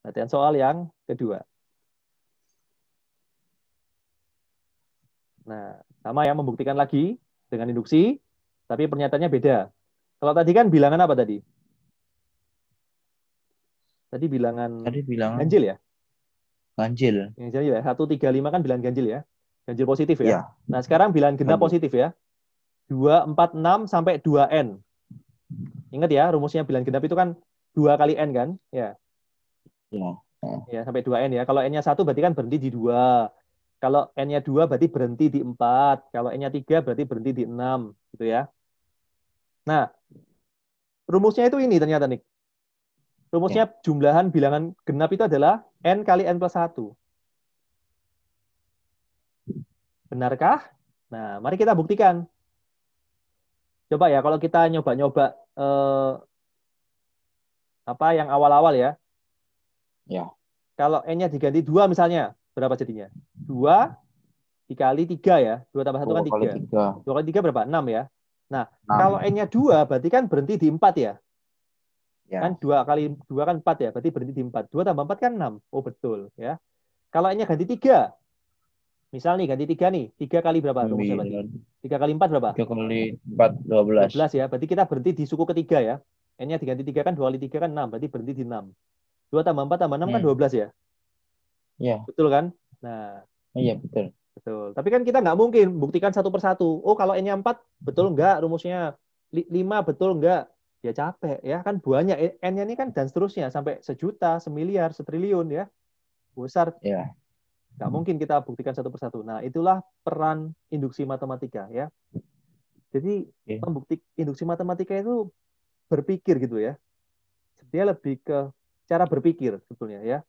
Latihan soal yang kedua. Nah, sama ya, membuktikan lagi dengan induksi, tapi pernyataannya beda. Kalau tadi kan bilangan apa tadi? Tadi bilangan Tadi bilangan ganjil ya? ganjil. Ganjil ya. 1, 3, 5 kan bilangan ganjil ya. Ganjil positif ya. Ya, Nah, sekarang bilangan genap ganjil. positif ya. 2, 4, 6 sampai 2N. Ingat ya, rumusnya bilangan genap itu kan 2 kali N kan? Ya, Ya. Oh, ya sampai 2N ya. Kalau N-nya 1 berarti kan berhenti di 2. Kalau N-nya 2 berarti berhenti di 4. Kalau N-nya 3 berarti berhenti di 6. Gitu ya. Nah, rumusnya itu ini ternyata nih. Rumusnya ya. jumlahan bilangan genap itu adalah N kali N plus 1. Benarkah? Nah, mari kita buktikan. Coba ya, kalau kita nyoba-nyoba apa yang awal-awal ya. Ya. Kalau N-nya diganti 2 misalnya, berapa jadinya? 2 dikali 3 ya. 2 tambah 1 Dua kan kali 3. tiga 2 kali 3 berapa? 6 ya. Nah, kalau 6. N-nya 2 berarti kan berhenti di 4 ya. Kan Ya. 2 kali 2 kan 4 ya, berarti berhenti di 4. 2 tambah 4 kan 6. Oh, betul ya. Kalau N-nya ganti 3, misal nih ganti 3 nih. 3 kali berapa rumusnya berarti? 9. 3 kali 4 berapa? 3 kali 4 dua 12. belas ya. Berarti kita berhenti di suku ketiga ya. N-nya diganti 3 kan 2 kali 3 kan 6. Berarti berhenti di 6. 2 tambah 4 tambah 6 kan Hmm. 12 ya. Ya. Betul kan? Nah, Iya, betul. betul. Tapi kan kita nggak mungkin buktikan satu persatu. Oh, kalau N-nya 4, betul nggak rumusnya? 5, betul nggak? Ya capek ya. Kan banyak. N-nya ini kan dan seterusnya. Sampai sejuta, semiliar, setriliun ya. Besar. Ya. Nggak mungkin kita buktikan satu persatu. Nah, itulah peran induksi matematika ya. Jadi, Oke. induksi matematika itu berpikir gitu ya. Dia lebih ke cara berpikir sebetulnya ya.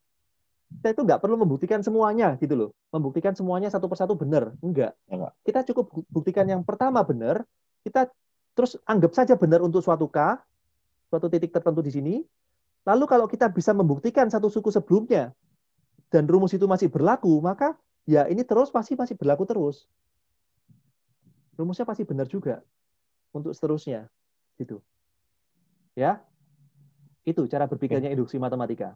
Kita itu nggak perlu membuktikan semuanya gitu loh. Membuktikan semuanya satu persatu benar. Enggak. Ya, Pak. Kita cukup buktikan yang pertama benar, kita terus anggap saja benar untuk suatu K, suatu titik tertentu di sini. Lalu kalau kita bisa membuktikan satu suku sebelumnya dan rumus itu masih berlaku, maka ya ini terus pasti masih berlaku terus. Rumusnya pasti benar juga untuk seterusnya gitu. Ya, itu cara Oke. berpikirnya induksi matematika.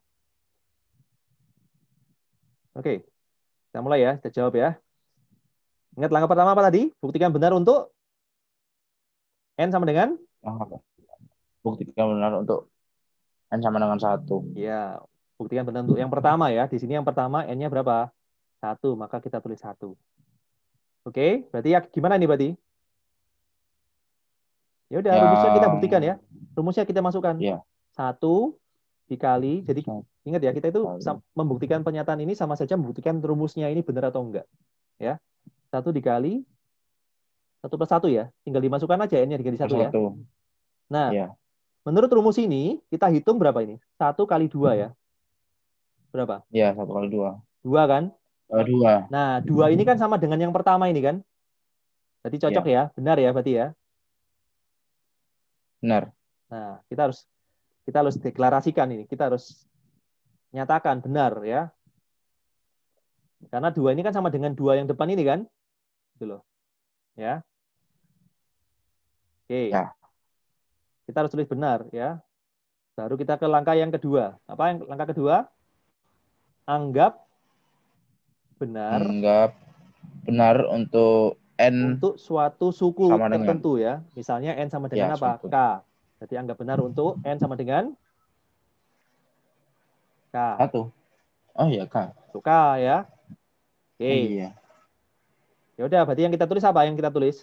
Oke, kita mulai ya, kita jawab ya. Ingat langkah pertama apa tadi? Buktikan benar untuk N sama dengan? Nah, buktikan benar untuk N sama dengan 1. Ya, buktikan benar untuk yang pertama ya. Di sini yang pertama N-nya berapa? 1, maka kita tulis 1. Oke, berarti ya gimana nih berarti? Ya udah, rumusnya kita Yang buktikan ya. Rumusnya kita masukkan. ya 1 dikali, jadi 1 ingat ya, kita itu kali membuktikan pernyataan ini sama saja membuktikan rumusnya ini benar atau enggak. Ya, 1 dikali 1 plus 1 ya. Tinggal dimasukkan aja N-nya diganti per 1 ya. 1. Nah, Ya. menurut rumus ini, kita hitung berapa ini? 1 kali 2 ya. Berapa? Ya, 1 kali 2. 2 kan? 2. Nah, 2 ini kan sama dengan yang pertama ini kan? Berarti cocok Ya, ya, benar ya berarti ya. benar. Nah, kita harus deklarasikan ini, kita harus nyatakan benar ya. Karena 2 ini kan sama dengan 2 yang depan ini kan? Gitu loh. Ya. Oke, Ya. kita harus tulis benar ya. Baru kita ke langkah yang kedua. Apa yang langkah kedua? Anggap benar Anggap benar untuk N untuk suatu suku sama dengan tertentu ya. Misalnya N sama ya dengan apa? suatu K. Jadi anggap benar untuk N sama dengan K. 1. Oh iya, Kak. Untuk K ya. Oh Oke. iya. Ya udah, berarti yang kita tulis apa? Yang kita tulis?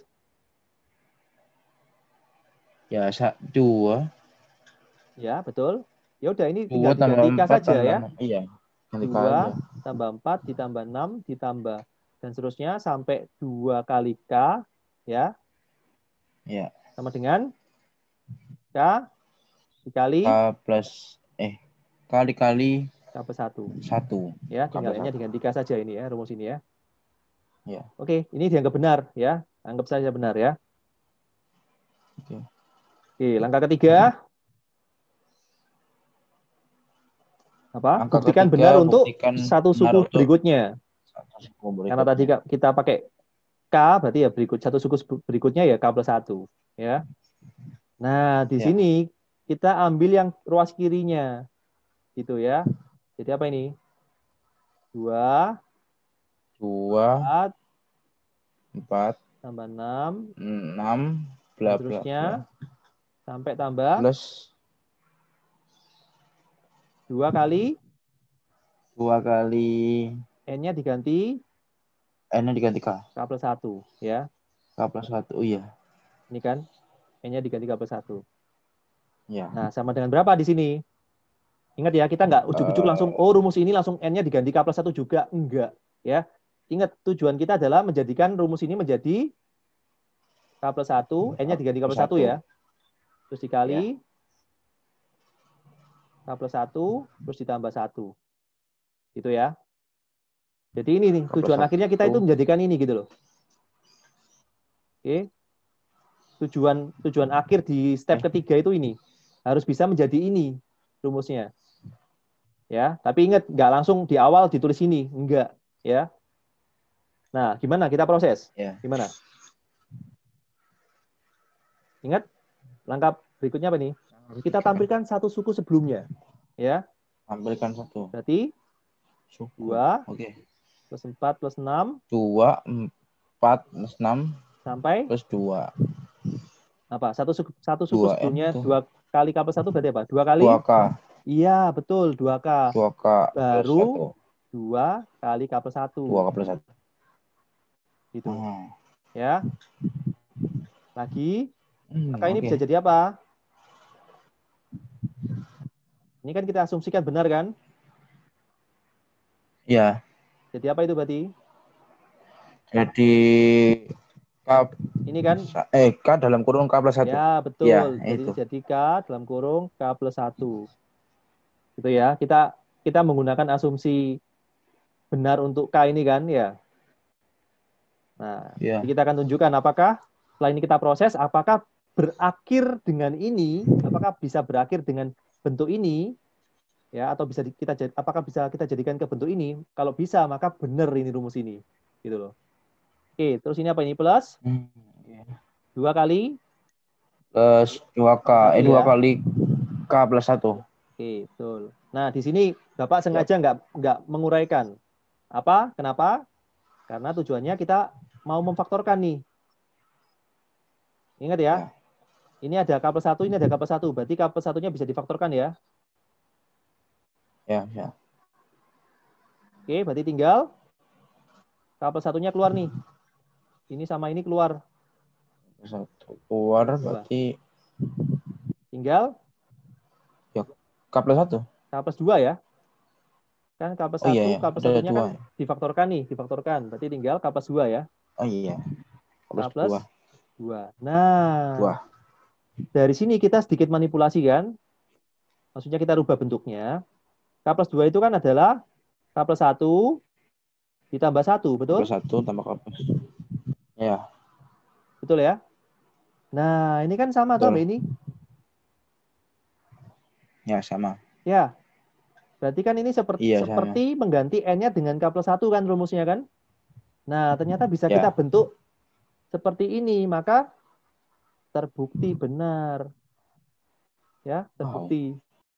Ya, 2. Ya, betul. Ya udah, ini 2 tinggal tambah diganti K 4 saja tambah ya. 6. Iya. Ganti kali 2 ya. tambah 4 ditambah 6 ditambah dan seterusnya sampai 2 kali K ya. Iya. Sama dengan K dikali K plus kali K plus 1. 1. Ya, K tinggal plus N-nya 1. diganti K saja ini ya, rumus ini ya. Iya. Oke, ini dianggap benar ya. Anggap saja benar ya. Oke. Oke, langkah ketiga apa? Angka Buktikan ketiga benar untuk buktikan satu benar suku untuk berikutnya. satu suku Karena tadi berikutnya. kita pakai K, berarti ya satu suku berikutnya ya K plus 1 ya. Nah, di Ya. sini kita ambil yang ruas kirinya gitu ya. Jadi apa ini? 2, 2, 4, 4, tambah 6, 6, dan bla bla seterusnya, bla. sampai tambah Plus 2 kali 2 kali N-nya diganti N-nya diganti K. K plus 1. Ya. K plus 1. Oh iya. Ini kan N-nya diganti K plus 1. Ya. Nah, sama dengan berapa di sini? Ingat ya, kita nggak ujuk-ujuk langsung, oh rumus ini langsung N-nya diganti K plus 1 juga. Enggak. Ya. Ingat, tujuan kita adalah menjadikan rumus ini menjadi K plus 1, N-nya diganti K plus 1 ya. Terus dikali K plus 1, terus ditambah 1. Gitu ya. Jadi ini nih, tujuan akhirnya kita itu menjadikan ini gitu loh. Oke. Tujuan akhir di step ketiga itu ini. Harus bisa menjadi ini rumusnya. Ya, tapi ingat nggak langsung di awal ditulis ini, enggak, ya. Nah, gimana kita proses? Gimana? Ingat langkah berikutnya apa nih? Kita tampilkan satu suku sebelumnya, ya. Tampilkan satu. Berarti Suku. 2 Oke. plus 4 plus 6 2, 4 plus 6 sampai plus 2. apa? Satu suku 2N sebelumnya itu. 2 kali K plus 1 berarti apa? 2 kali? 2K. Iya, betul, 2K. 2K Baru 2 kali K plus 1. 2K plus 1. Gitu. Ya. Lagi. Maka ini bisa Oke. jadi apa? Ini kan kita asumsikan benar kan? Iya. Jadi apa itu berarti? Jadi K Ini kan? K dalam kurung K plus 1. Ya, betul. Ya, Jadi itu. jadi K dalam kurung K plus 1. Gitu ya. Kita menggunakan asumsi benar untuk K ini kan ya. Nah, Ya. jadi kita akan tunjukkan apakah setelah ini kita proses, apakah berakhir dengan ini, apakah bisa berakhir dengan bentuk ini, ya, atau bisa apakah bisa kita jadikan ke bentuk ini? Kalau bisa, maka benar ini rumus ini, gitu loh. Oke, terus ini apa ini plus? 2 kali Plus 2K, 1 2 ya. kali K plus 1. Oke, betul. Nah, di sini Bapak sengaja nggak menguraikan. Apa? Kenapa? Karena tujuannya kita mau memfaktorkan nih. Ingat ya, ini ada K plus 1, ini ada K plus 1. Berarti K plus 1-nya bisa difaktorkan ya. Ya. Oke, berarti tinggal K plus 1-nya keluar nih. Ini sama ini keluar. Keluar berarti tinggal ya K plus 1. K plus 2 ya. Kan K plus 1, iya. K plus 1-nya kan difaktorkan nih, difaktorkan. Berarti tinggal K plus 2 ya. Oh iya. K plus 2. Nah, 2. dari sini kita sedikit manipulasi kan. Maksudnya kita rubah bentuknya. K plus 2 itu kan adalah K plus 1 ditambah 1, betul? K plus 1 tambah K plus. Ya. Betul ya? Nah, ini kan sama tuh ini. Ya, sama. Ya. Berarti kan ini seperti mengganti N-nya dengan K plus 1 kan rumusnya kan? Nah, ternyata bisa kita bentuk seperti ini. Maka terbukti benar. Ya, terbukti.